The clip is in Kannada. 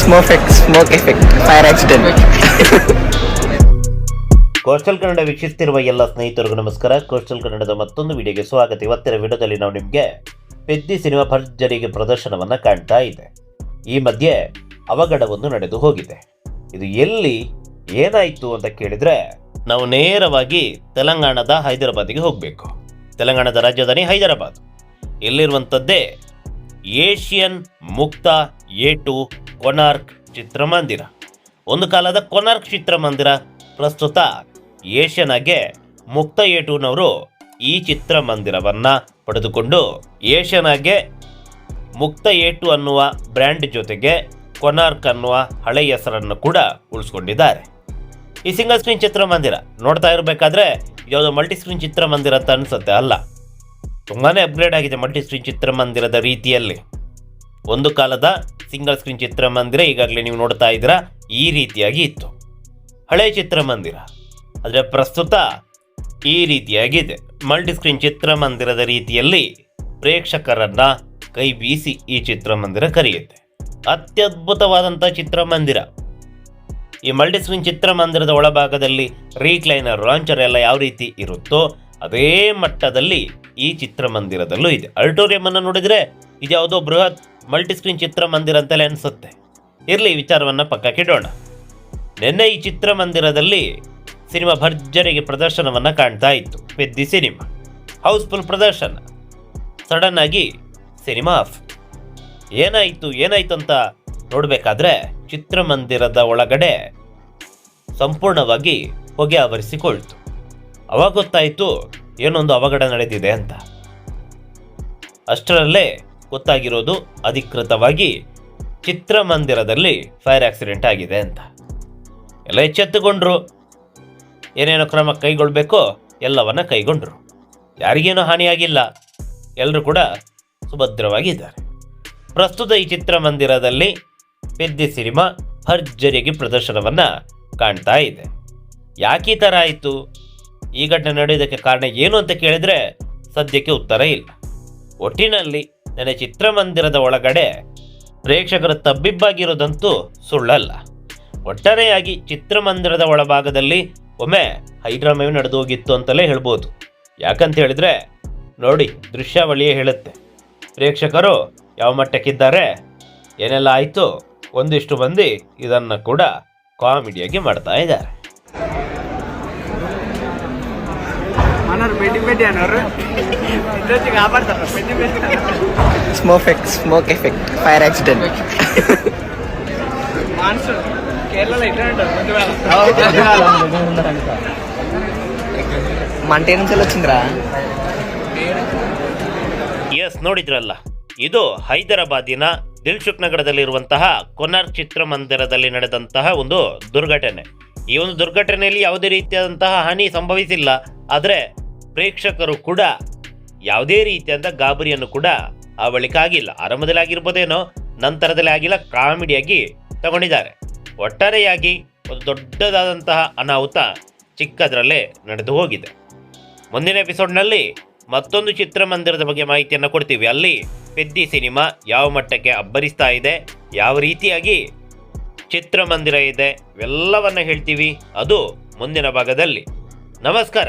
Smoke effect fire accident. Coastal Kannada ವೀಕ್ಷಿಸ್ತಿರುವ ಎಲ್ಲ ಸ್ನೇಹಿತರಿಗೂ ನಮಸ್ಕಾರ. ಕೋಸ್ಟಲ್ ಕನ್ನಡದ ಮತ್ತೊಂದು ವಿಡಿಯೋಗೆ ಸ್ವಾಗತ. ಇವತ್ತಿನ ವಿಡಿಯೋದಲ್ಲಿ ನಾವು ನಿಮಗೆ ಪೆದ್ದಿ ಸಿನಿಮಾ ಭರ್ಜರಿಗೆ ಪ್ರದರ್ಶನವನ್ನು ಕಾಣ್ತಾ ಇದೆ. ಈ ಮಧ್ಯೆ ಅವಘಡವೊಂದು ನಡೆದು ಹೋಗಿದೆ. ಇದು ಎಲ್ಲಿ ಏನಾಯಿತು ಅಂತ ಕೇಳಿದರೆ ನಾವು ನೇರವಾಗಿ ತೆಲಂಗಾಣದ ಹೈದರಾಬಾದಿಗೆ ಹೋಗಬೇಕು. ತೆಲಂಗಾಣದ ರಾಜಧಾನಿ ಹೈದರಾಬಾದ್. ಇಲ್ಲಿರುವಂಥದ್ದೇ ಏಷ್ಯನ್ ಮುಕ್ತ A2 ಕೊನಾರ್ಕ್ ಚಿತ್ರಮಂದಿರ. ಒಂದು ಕಾಲದ ಕೊನಾರ್ಕ್ ಚಿತ್ರಮಂದಿರ ಪ್ರಸ್ತುತ ಏಷ್ಯನ್ಗೆ ಮುಕ್ತ A2ನವರು ಈ ಚಿತ್ರಮಂದಿರವನ್ನು ಪಡೆದುಕೊಂಡು ಏಷ್ಯನ್ಗೆ ಮುಕ್ತ A2 ಅನ್ನುವ ಬ್ರ್ಯಾಂಡ್ ಜೊತೆಗೆ ಕೊನಾರ್ಕ್ ಅನ್ನುವ ಹಳೆಯ ಹೆಸರನ್ನು ಕೂಡ ಉಳಿಸ್ಕೊಂಡಿದ್ದಾರೆ. ಈ ಸಿಂಗಲ್ ಸ್ಕ್ರೀನ್ ಚಿತ್ರಮಂದಿರ ನೋಡ್ತಾ ಇರಬೇಕಾದ್ರೆ ಯಾವುದೋ ಮಲ್ಟಿ ಸ್ಕ್ರೀನ್ ಚಿತ್ರಮಂದಿರ ಅಂತ ಅನಿಸುತ್ತೆ. ಅಲ್ಲ, ತುಂಬಾ ಅಪ್ಗ್ರೇಡ್ ಆಗಿದೆ ಮಲ್ಟಿ ಸ್ಕ್ರೀನ್ ಚಿತ್ರಮಂದಿರದ ರೀತಿಯಲ್ಲಿ. ಒಂದು ಕಾಲದ ಸಿಂಗಲ್ ಸ್ಕ್ರೀನ್ ಚಿತ್ರಮಂದಿರ ಈಗಾಗಲೇ ನೀವು ನೋಡ್ತಾ ಇದ್ದೀರಾ ಈ ರೀತಿಯಾಗಿ ಇತ್ತು ಹಳೆಯ ಚಿತ್ರಮಂದಿರ. ಆದರೆ ಪ್ರಸ್ತುತ ಈ ರೀತಿಯಾಗಿದೆ ಮಲ್ಟಿ ಸ್ಕ್ರೀನ್ ಚಿತ್ರಮಂದಿರದ ರೀತಿಯಲ್ಲಿ ಪ್ರೇಕ್ಷಕರನ್ನು ಕೈ ಬೀಸಿ ಈ ಚಿತ್ರಮಂದಿರ ಕರೆಯುತ್ತೆ. ಅತ್ಯದ್ಭುತವಾದಂಥ ಚಿತ್ರಮಂದಿರ. ಈ ಮಲ್ಟಿ ಸ್ಕ್ರೀನ್ ಚಿತ್ರಮಂದಿರದ ಒಳಭಾಗದಲ್ಲಿ ರೀಕ್ಲೈನರ್ ಲಾಂಚರ್ ಎಲ್ಲ ಯಾವ ರೀತಿ ಇರುತ್ತೋ ಅದೇ ಮಟ್ಟದಲ್ಲಿ ಈ ಚಿತ್ರಮಂದಿರದಲ್ಲೂ ಇದೆ. ಆಡಿಟೋರಿಯಂ ಅನ್ನು ನೋಡಿದರೆ ಇದ್ಯಾವುದೋ ಬೃಹತ್ ಮಲ್ಟಿ ಸ್ಕ್ರೀನ್ ಚಿತ್ರಮಂದಿರ ಅಂತಲೇ ಅನಿಸುತ್ತೆ. ಇರಲಿ, ವಿಚಾರವನ್ನು ಪಕ್ಕಕ್ಕಿಡೋಣ. ನಿನ್ನೆ ಈ ಚಿತ್ರಮಂದಿರದಲ್ಲಿ ಸಿನಿಮಾ ಭರ್ಜರಿಗೆ ಪ್ರದರ್ಶನವನ್ನು ಕಾಣ್ತಾ ಇತ್ತು. ಪೆದ್ದಿ ಸಿನಿಮಾ ಹೌಸ್ಫುಲ್ ಪ್ರದರ್ಶನ. ಸಡನ್ ಆಗಿ ಸಿನಿಮಾ ಆಫ್. ಏನಾಯಿತು ಅಂತ ನೋಡಬೇಕಾದ್ರೆ ಚಿತ್ರಮಂದಿರದ ಒಳಗಡೆ ಸಂಪೂರ್ಣವಾಗಿ ಹೊಗೆ ಆವರಿಸಿಕೊಳ್ತು. ಅವಾಗ ಗೊತ್ತಾಯಿತು ಏನೊಂದು ಅವಘಡ ನಡೆದಿದೆ ಅಂತ. ಅಷ್ಟರಲ್ಲೇ ಗೊತ್ತಾಗಿರೋದು ಅಧಿಕೃತವಾಗಿ ಚಿತ್ರಮಂದಿರದಲ್ಲಿ ಫೈರ್ ಆಕ್ಸಿಡೆಂಟ್ ಆಗಿದೆ ಅಂತ. ಎಲ್ಲ ಎಚ್ಚೆತ್ತುಕೊಂಡ್ರು, ಏನೇನೋ ಕ್ರಮ ಕೈಗೊಳ್ಳಬೇಕೋ ಎಲ್ಲವನ್ನ ಕೈಗೊಂಡ್ರು. ಯಾರಿಗೇನೋ ಹಾನಿಯಾಗಿಲ್ಲ, ಎಲ್ಲರೂ ಕೂಡ ಸುಭದ್ರವಾಗಿದ್ದಾರೆ. ಪ್ರಸ್ತುತ ಈ ಚಿತ್ರಮಂದಿರದಲ್ಲಿ ಪೆದ್ದಿ ಸಿನಿಮಾ ಭರ್ಜರಿಗೆ ಪ್ರದರ್ಶನವನ್ನು ಕಾಣ್ತಾ ಇದೆ. ಯಾಕೆ ಈ ಥರ ಆಯಿತು, ಈ ಘಟನೆ ನಡೆಯೋದಕ್ಕೆ ಕಾರಣ ಏನು ಅಂತ ಕೇಳಿದರೆ ಸದ್ಯಕ್ಕೆ ಉತ್ತರ ಇಲ್ಲ. ಒಟ್ಟಿನಲ್ಲಿ ನನ್ನ ಚಿತ್ರಮಂದಿರದ ಒಳಗಡೆ ಪ್ರೇಕ್ಷಕರು ತಬ್ಬಿಬ್ಬಾಗಿರೋದಂತೂ ಸುಳ್ಳಲ್ಲ. ಒಟ್ಟಾರೆಯಾಗಿ ಚಿತ್ರಮಂದಿರದ ಒಳಭಾಗದಲ್ಲಿ ಒಮ್ಮೆ ಹೈಡ್ರಾಮೆ ನಡೆದು ಹೋಗಿತ್ತು ಅಂತಲೇ ಹೇಳ್ಬೋದು. ಯಾಕಂತ ಹೇಳಿದರೆ ನೋಡಿ, ದೃಶ್ಯಾವಳಿಯೇ ಹೇಳುತ್ತೆ ಪ್ರೇಕ್ಷಕರು ಯಾವ ಮಟ್ಟಕ್ಕಿದ್ದಾರೆ, ಏನೆಲ್ಲ ಆಯಿತು. ಒಂದಿಷ್ಟು ಮಂದಿ ಇದನ್ನು ಕೂಡ ಕಾಮಿಡಿಯಾಗಿ ಮಾಡ್ತಾ ಇದ್ದಾರೆ. Smoke effect fire accident. Yes, ನೋಡಿದ್ರಲ್ಲ, ಇದು ಹೈದರಾಬಾದಿನ ದಿಲ್ಸುಖ್ ನಗರದಲ್ಲಿರುವಂತಹ ಕೊನಾರ್ಕ್ ಚಿತ್ರಮಂದಿರದಲ್ಲಿ ನಡೆದಂತಹ ಒಂದು ದುರ್ಘಟನೆ. ಈ ಒಂದು ದುರ್ಘಟನೆಯಲ್ಲಿ ಯಾವುದೇ ರೀತಿಯಾದಂತಹ ಹಾನಿ ಸಂಭವಿಸಿಲ್ಲ. ಆದರೆ ಪ್ರೇಕ್ಷಕರು ಕೂಡ ಯಾವುದೇ ರೀತಿಯಾದ ಗಾಬರಿಯನ್ನು ಕೂಡ ಆ ಬಳಿಕ ಆಗಿಲ್ಲ. ಆರಂಭದಲ್ಲಿ ಆಗಿರ್ಬೋದೇನೋ, ನಂತರದಲ್ಲಿ ಆಗಿಲ್ಲ. ಕಾಮಿಡಿಯಾಗಿ ತಗೊಂಡಿದ್ದಾರೆ. ಒಟ್ಟಾರೆಯಾಗಿ ಒಂದು ದೊಡ್ಡದಾದಂತಹ ಅನಾಹುತ ಚಿಕ್ಕದರಲ್ಲೇ ನಡೆದು ಹೋಗಿದೆ. ಮುಂದಿನ ಎಪಿಸೋಡ್ನಲ್ಲಿ ಮತ್ತೊಂದು ಚಿತ್ರಮಂದಿರದ ಬಗ್ಗೆ ಮಾಹಿತಿಯನ್ನು ಕೊಡ್ತೀವಿ. ಅಲ್ಲಿ ಪೆದ್ದಿ ಸಿನಿಮಾ ಯಾವ ಮಟ್ಟಕ್ಕೆ ಅಬ್ಬರಿಸ್ತಾ ಇದೆ, ಯಾವ ರೀತಿಯಾಗಿ ಚಿತ್ರಮಂದಿರ ಇದೆ, ಇವೆಲ್ಲವನ್ನು ಹೇಳ್ತೀವಿ. ಅದು ಮುಂದಿನ ಭಾಗದಲ್ಲಿ. ನಮಸ್ಕಾರ.